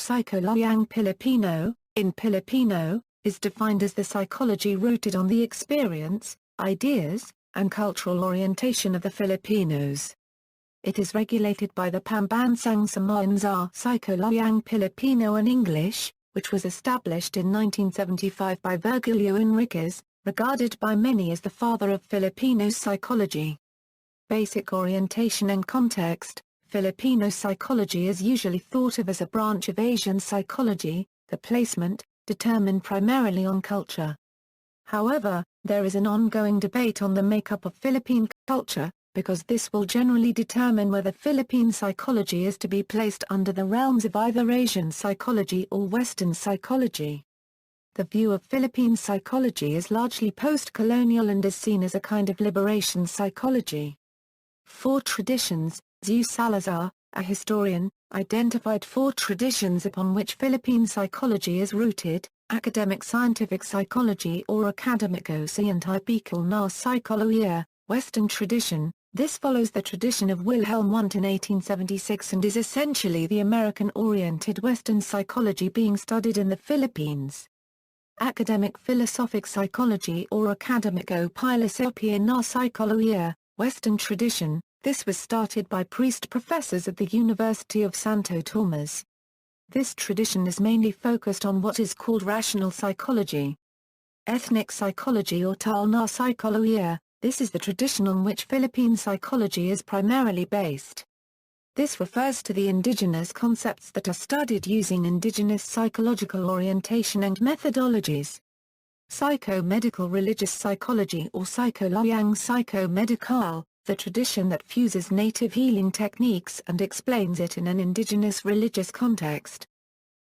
Sikolohiyang Pilipino, in Filipino, is defined as the psychology rooted on the experience, ideas, and cultural orientation of the Filipinos. It is regulated by the Pambansang Samansar Sikolohiyang Pilipino in English, which was established in 1975 by Virgilio Enriquez, regarded by many as the father of Filipino psychology. Basic orientation and context. Filipino psychology is usually thought of as a branch of Asian psychology, the placement, determined primarily on culture. However, there is an ongoing debate on the makeup of Philippine culture, because this will generally determine whether Philippine psychology is to be placed under the realms of either Asian psychology or Western psychology. The view of Philippine psychology is largely post-colonial and is seen as a kind of liberation psychology. 4 traditions. Zhu Salazar, a historian, identified 4 traditions upon which Philippine psychology is rooted: academic scientific psychology or academico-scientifical na psikolohiya, Western tradition. This follows the tradition of Wilhelm Wundt in 1876 and is essentially the American-oriented Western psychology being studied in the Philippines. Academic philosophic psychology or academico-philosophiya na psikolohiya, Western tradition. This was started by priest-professors at the University of Santo Tomas. This tradition is mainly focused on what is called rational psychology. Ethnic psychology or tal na psikolohiya, this is the tradition on which Philippine psychology is primarily based. This refers to the indigenous concepts that are studied using indigenous psychological orientation and methodologies. Psychomedical religious psychology or Sikolohiyang psychomedical, the tradition that fuses native healing techniques and explains it in an indigenous religious context.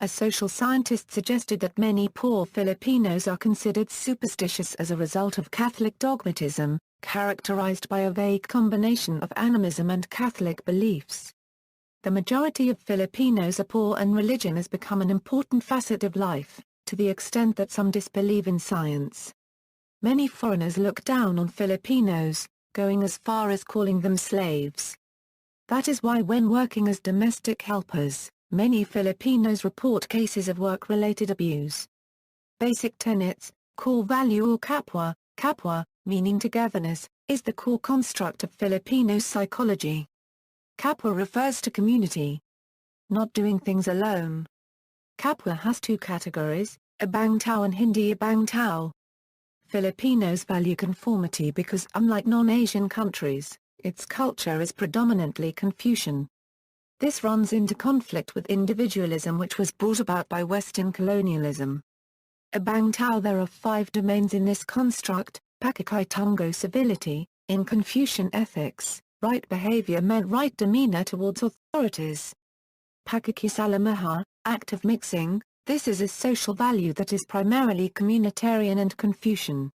A social scientist suggested that many poor Filipinos are considered superstitious as a result of Catholic dogmatism, characterized by a vague combination of animism and Catholic beliefs. The majority of Filipinos are poor and religion has become an important facet of life, to the extent that some disbelieve in science. Many foreigners look down on Filipinos, going as far as calling them slaves. That is why when working as domestic helpers, many Filipinos report cases of work-related abuse. Basic tenets, core value or kapwa, kapwa, meaning togetherness, is the core construct of Filipino psychology. Kapwa refers to community. Not doing things alone. Kapwa has 2 categories, abang tao and hindi abang tao. Filipinos value conformity because unlike non-Asian countries, its culture is predominantly Confucian. This runs into conflict with individualism which was brought about by Western colonialism. Abang tao. There are 5 domains in this construct: pakikaitungo, civility. In Confucian ethics, right behavior meant right demeanor towards authorities. Pakikisalamaha, act of mixing. This is a social value that is primarily communitarian and Confucian.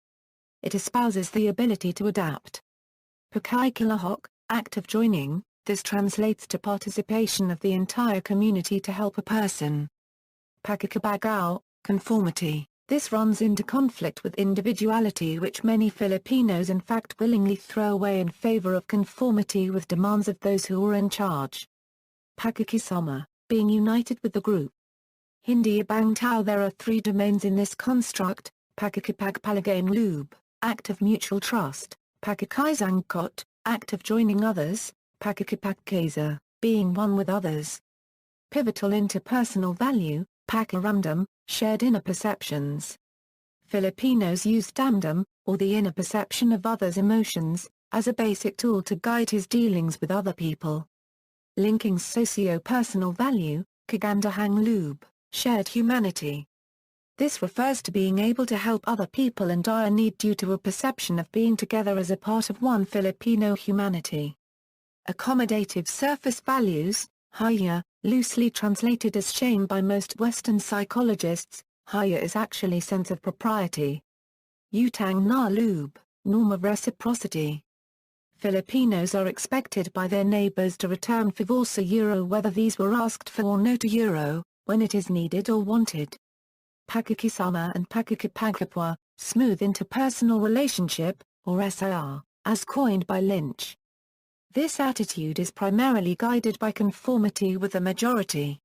It espouses the ability to adapt. Pakikilahok, act of joining. This translates to participation of the entire community to help a person. Pakikabagao, conformity. This runs into conflict with individuality which many Filipinos in fact willingly throw away in favor of conformity with demands of those who are in charge. Pakikisama, being united with the group. Hindi abang tao. There are 3 domains in this construct: pakikipagpalagain loob, act of mutual trust; pakikaisangkot, act of joining others; pakikipagkaisa, being one with others. Pivotal interpersonal value, pakiramdam, shared inner perceptions. Filipinos use damdam, or the inner perception of others' emotions, as a basic tool to guide his dealings with other people. Linking socio-personal value, kagandahang loob, shared humanity. This refers to being able to help other people in dire need due to a perception of being together as a part of one Filipino humanity. Accommodative surface values, hiya, loosely translated as shame by most Western psychologists, hiya is actually sense of propriety. Utang na loob, norm of reciprocity. Filipinos are expected by their neighbors to return favors to euro whether these were asked for or no to euro, when it is needed or wanted. Pakikisama and pakikipagkapwa, smooth interpersonal relationship, or SIR, as coined by Lynch. This attitude is primarily guided by conformity with the majority.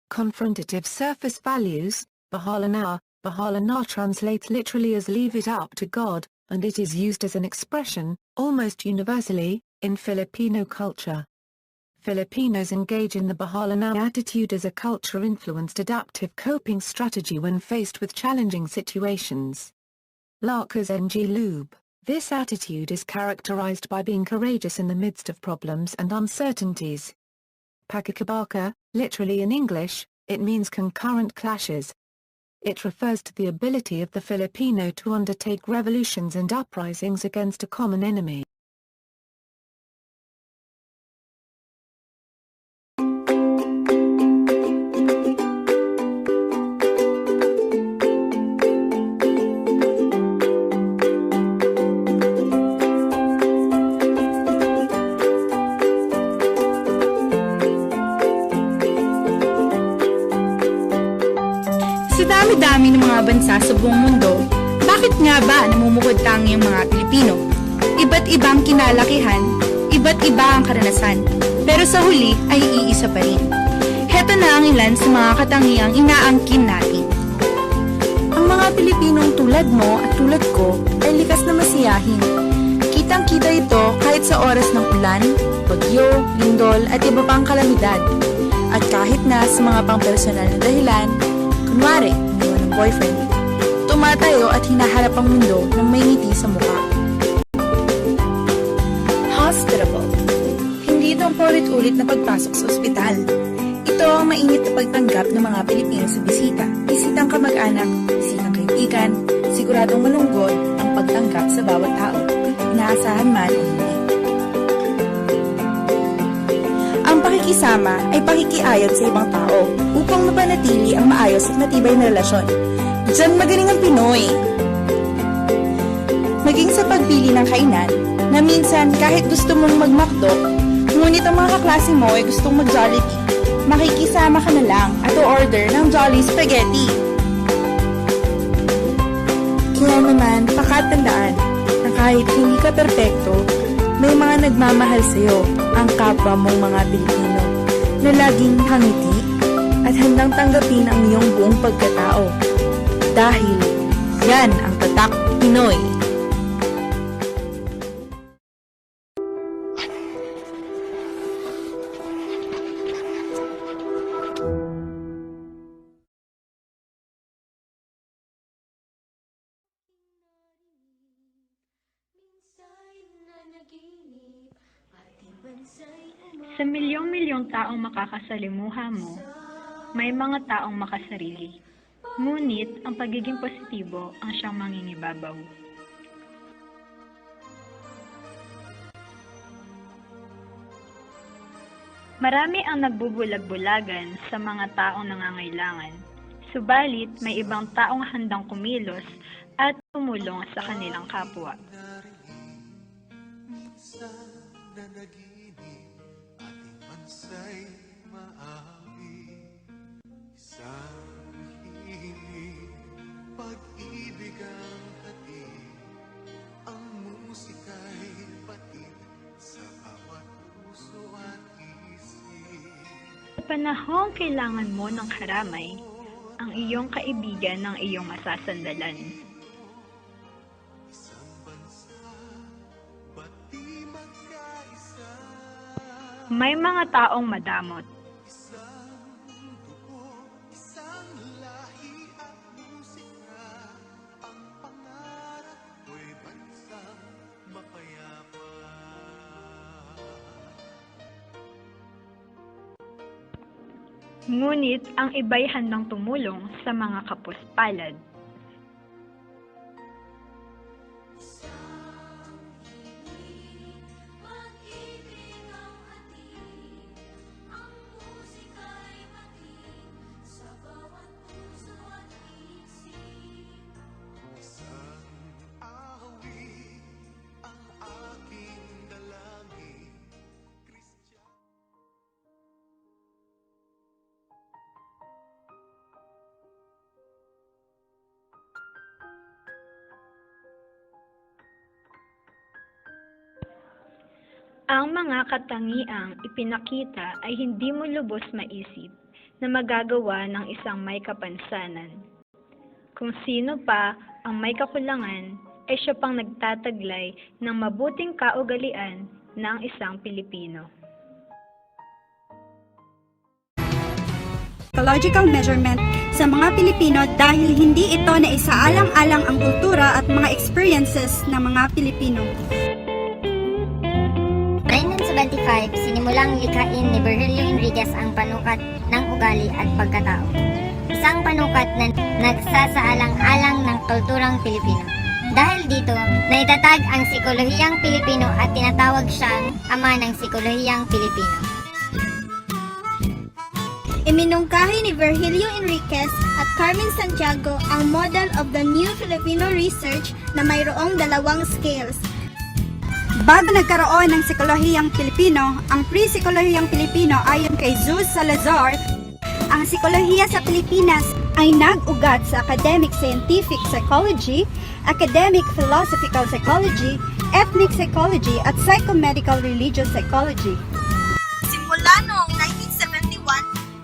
Confrontative surface values, bahala na translates literally as leave it up to God, and it is used as an expression, almost universally, in Filipino culture. Filipinos engage in the bahala na attitude as a culture-influenced adaptive coping strategy when faced with challenging situations. Lakas ng loob. This attitude is characterized by being courageous in the midst of problems and uncertainties. Pakikibaka, literally in English, it means concurrent clashes. It refers to the ability of the Filipino to undertake revolutions and uprisings against a common enemy. Sa dami-dami ng mga bansa sa buong mundo, bakit nga ba namumukod tangi ang mga Pilipino? Iba't ibang kinalakihan, iba't iba ang karanasan, pero sa huli ay iisa pa rin. Heto na ang ilan sa mga katangiang inaangkin natin. Ang mga Pilipinong tulad mo at tulad ko ay likas na masiyahin. Kitang-kita ito kahit sa oras ng ulan, bagyo, lindol at iba pang kalamidad. At kahit na sa mga pang-personal na dahilan, kunwari, iniwan ng boyfriend, tumatayo at hinaharap ang mundo ng may ngiti sa mukha. Hospitable. Hindi ito ang paulit-ulit na pagpasok sa ospital. Ito ang mainit na pagtanggap ng mga Pilipino sa bisita. Bisitang kamag-anak, bisitang kaibigan, siguradong malungkot ang pagtanggap sa bawat tao, inaasahan man o hindi. Ang pakikisama ay pakikiayon sa ibang tao upang mapanatili ang maayos at matibay na relasyon. Diyan magaling ang Pinoy! Maging sa pagpili ng kainan, na minsan kahit gusto mong mag-McDo, ngunit ang mga kaklase mo ay gustong mag-Jollibee, makikisama ka na lang at o-order ng Jolly Spaghetti. Kaya naman, pakatandaan na kahit hindi ka perpekto, may mga nagmamahal sa'yo, ang kapwa mong mga Pilipino, na laging hangiti at handang tanggapin ang iyong buong pagkatao. Dahil yan ang tatak Pinoy. Sa milyong-milyong taong makakasalimuha mo, may mga taong makasarili. Ngunit ang pagiging positibo ang siyang mangingibabaw. Marami ang nagbubulag-bulagan sa mga taong nangangailangan. Subalit, may ibang taong handang kumilos at tumulong sa kanilang kapwa. Pag-ibig ang hatid, ang musika'y batid sa bawat puso at isip. Sa panahong kailangan mo ng karamay, ang iyong kaibigan ng iyong masasandalan. Isang bansa, ba't di magkaisa? May mga taong madamot. Ngunit ang iba'y handang tumulong sa mga kapuspalad. Ang mga katangiang ipinakita ay hindi mo lubos maisip, na magagawa ng isang may kapansanan. Kung sino pa ang may kakulangan, ay siya pang nagtataglay ng mabuting kaugalian ng isang Pilipino. Psychological measurement sa mga Pilipino dahil hindi ito na isaalang-alang ang kultura at mga experiences ng mga Pilipino. 1975, sinimulang likhain ni Virgilio Enriquez ang panukat ng ugali at pagkatao. Isang panukat na nagsasaalang-alang ng kulturang Pilipino. Dahil dito, naitatag ang Sikolohiyang Pilipino at tinatawag siyang ama ng Sikolohiyang Pilipino. Iminungkahi ni Virgilio Enriquez at Carmen Santiago ang model of the new Filipino research na mayroong dalawang scales. Bago nagkaroon ng Sikolohiyang Pilipino, ang pre-Sikolohiyang Pilipino ayon kay Zeus Salazar, ang psikolohiya sa Pilipinas ay nag-ugat sa academic scientific psychology, academic philosophical psychology, ethnic psychology at psychomedical religious psychology. Simula noong 1971,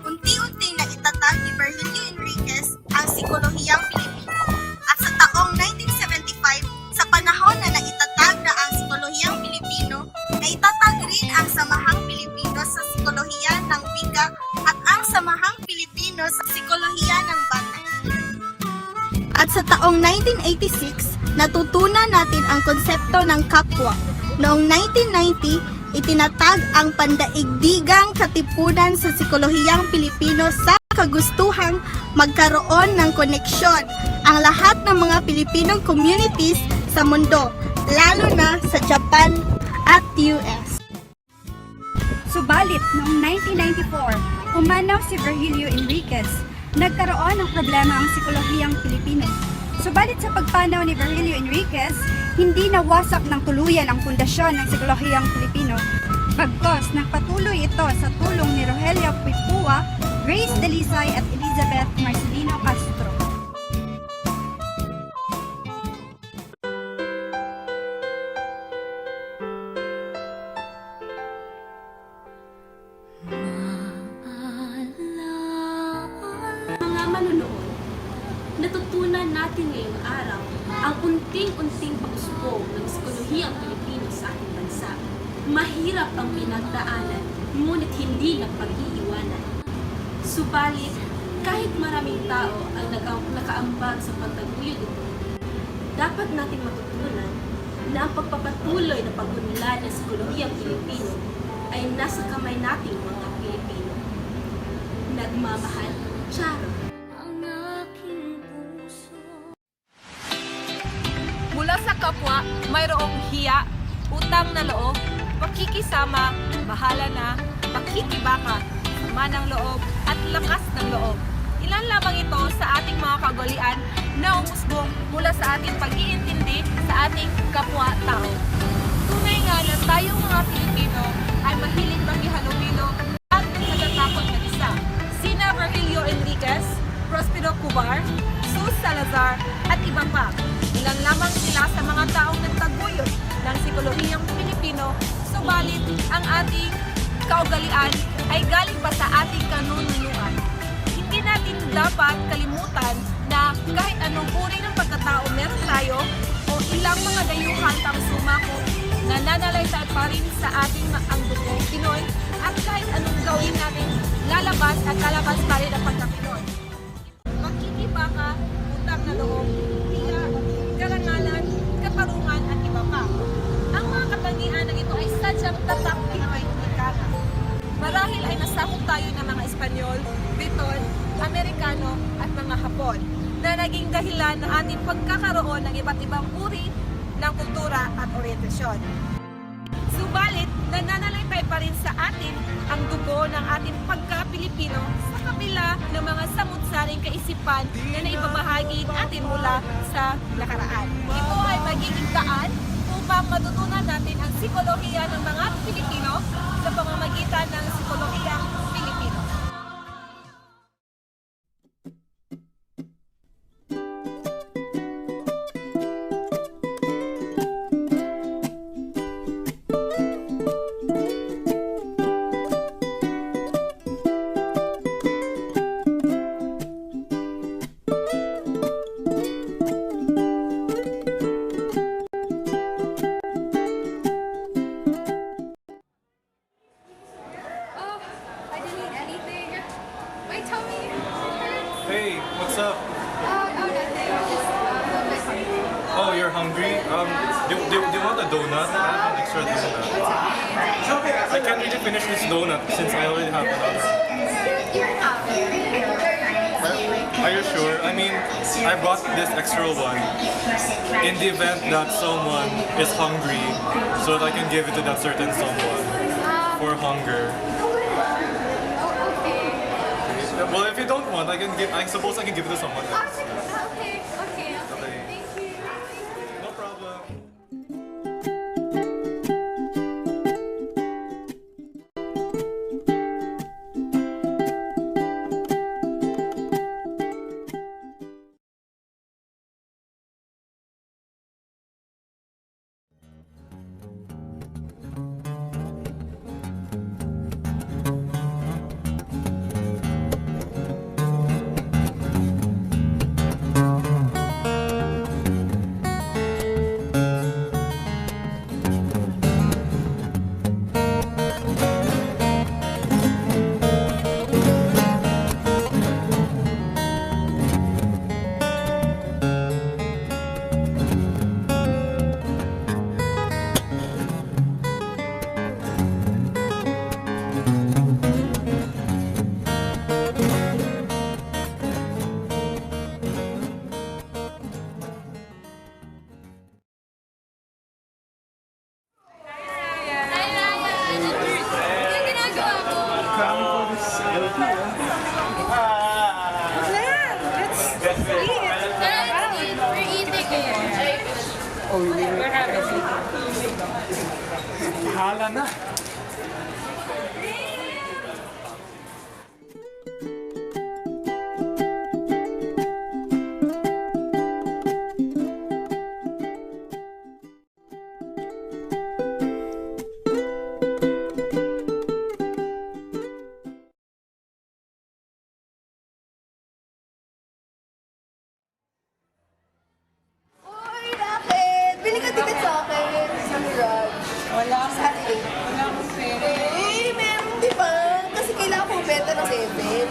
unti-unting naitatag ni Virgilio Enriquez ang Sikolohiyang Pilipino. At sa taong 1975, sa panahon na naitatag na ang Sikolohiyang Pilipino, naitatag rin ang Samahang Pilipino sa Sikolohiya ng Wika at ang Samahang Pilipino sa Sikolohiya ng Bata. At sa taong 1986, natutunan natin ang konsepto ng kapwa. Noong 1990, itinatag ang pandaigdigang katipunan sa Sikolohiyang Pilipino sa kagustuhang magkaroon ng koneksyon ang lahat ng mga Pilipinong communities sa mundo, lalo na sa Japan at US. Subalit, noong 1994, umanaw si Virgilio Enriquez. Nagkaroon ng problema ang Sikolohiyang Pilipino. Subalit sa pagpanaw ni Virgilio Enriquez, hindi nawasak ng tuluyan ang pundasyon ng Sikolohiyang Pilipino. Bagkos, nagpatuloy ito sa tulong ni Rogelia Pipua, Grace Delisay at Elizabeth Marcelino Castro. Mga manunood, natutunan natin ngayong araw ang unting-unting pag-usbong ng Sikolohiyang Pilipino sa ating bansa. Mahirap ang pinagdaanan, ngunit hindi nagpag-iiwanan. Subalit, kahit maraming tao ang nakaambag sa pagtaguyod ito, dapat nating matutunan na ang pagpapatuloy na pag-unlad ng Sikolohiyang Pilipino ay nasa kamay nating mga Pilipino. Nagmamahal, Charo. Mula sa kapwa, mayroong hiya, utang na loob, pakikisama, bahala na, pakikibaka, sama ng loob, at lakas ng loob. Ilan lamang ito sa ating mga kagolian na umusbong mula sa ating pag-iintindi sa ating kapwa-tao. Tunay nga na tayong mga Pilipino ay mahilig makihalo-hilo at natatakot na isa. Sina Virgilio Enriquez, Prospero Cubar, Zeus Salazar, at iba pa. Ilan lamang sila sa mga taong nagtaguyod ng Sikolohiyang Pilipino, subalit ang ating kaugalian ay galing pa sa ating kanununuan. Hindi natin dapat kalimutan na kahit anong uri ng pagkatao meron tayo o ilang mga dayuhan pang sumako, nananalaytay pa rin sa ating ang dugo Pinoy at kahit anong gawin natin, lalabas at lalabas pa rin ang pagka-Pinoy. Makikibaka, utang na loob, hiya, karangalan, katarungan at iba pa. Ang mga katangian ng ito ay sadyang tatak Pinoy Amerikana. Marahil ay nasakop tayo ng mga Espanyol, Briton, Amerikano at mga Hapon na naging dahilan ng ating pagkakaroon ng iba't ibang uri ng kultura at orientasyon. Subalit, nananalaytay pa rin sa atin ang dugo ng ating pagka-Pilipino sa kabila ng mga samut-saring kaisipan na naibabahagi natin mula sa nakaraan. Ito ay magiging daan upang matutunan natin ang psikolohiya ng mga Pilipino sa pamamagitan ng Sikolohiyang Pilipino. hungry. Do you want a donut? I have an extra donut. I can't really finish this donut since I already have another. Are you sure? I mean, I bought this extra one in the event that someone is hungry, so that I can give it to that certain someone for hunger. Well, if you don't want, I suppose I can give it to someone else. Okay. Thank you. No problem. Hala na. Bili ka ticket sa akin. Sa Mirage. Wala akong Saturday. Wala akong pera. Meron, di ba? Kasi kailangan ko benta ng 7.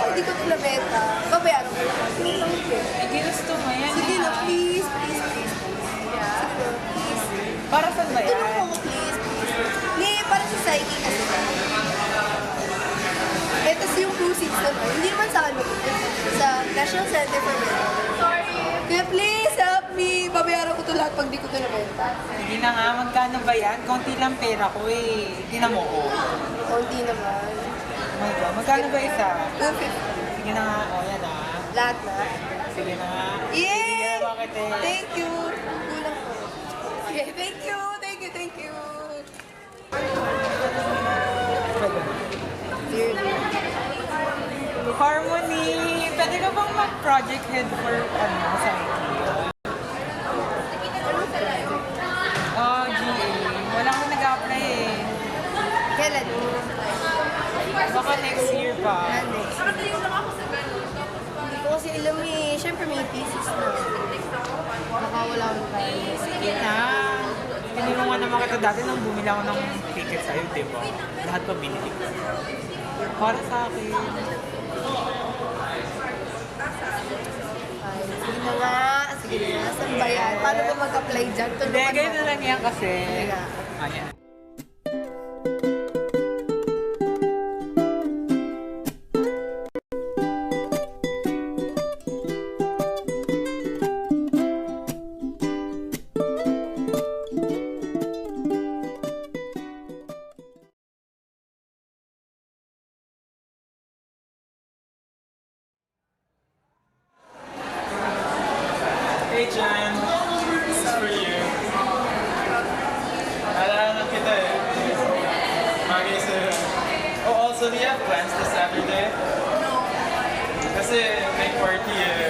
Pag di ko ito nabenta, babayaran ko lang. Eh, ginusto mo yan. Sige na, ah. please. Sige na, please. Para saan ba yan? Tulong mo, please. Para sa psyche kasi. Tapos yung proceeds naman, hindi naman sa akin sa National Center for Mental. Sorry. Kaya please help me. Babayaran ko ito lahat pag di ko ito nabenta. Hindi na nga, magkano ba yan? Konti lang pera ko eh. Hindi na mo ko. Konti naman. Oh my God, magkano ba isa? 250. Sige na nga, yan ah. Lahat na. Sige na nga. Yay! Bakit eh? Thank you. Kulang po. Okay, thank you. Harmony, pwede ka bang mag-project head for sa GA. Wala akong nag-apply eh. Kailan? Baka next year pa. Next. Hindi ko kasi alam eh. Siyempre may thesis na. Baka wala akong tayo. Sige na. Tinulungan naman kita dati nang bumili ako ng ticket sa'yo, di ba? Lahat pa binili ko. Para sa akin. Sige na nga. Saan ba yan? Paano ba mag-apply dyan? Hindi, ganito lang yan kasi. Ayan. Hey Jen, this is for you. Naalala lang kita eh. Bagay sa'yo. Oh, also, do you have plans this Saturday? No. Kasi may party eh.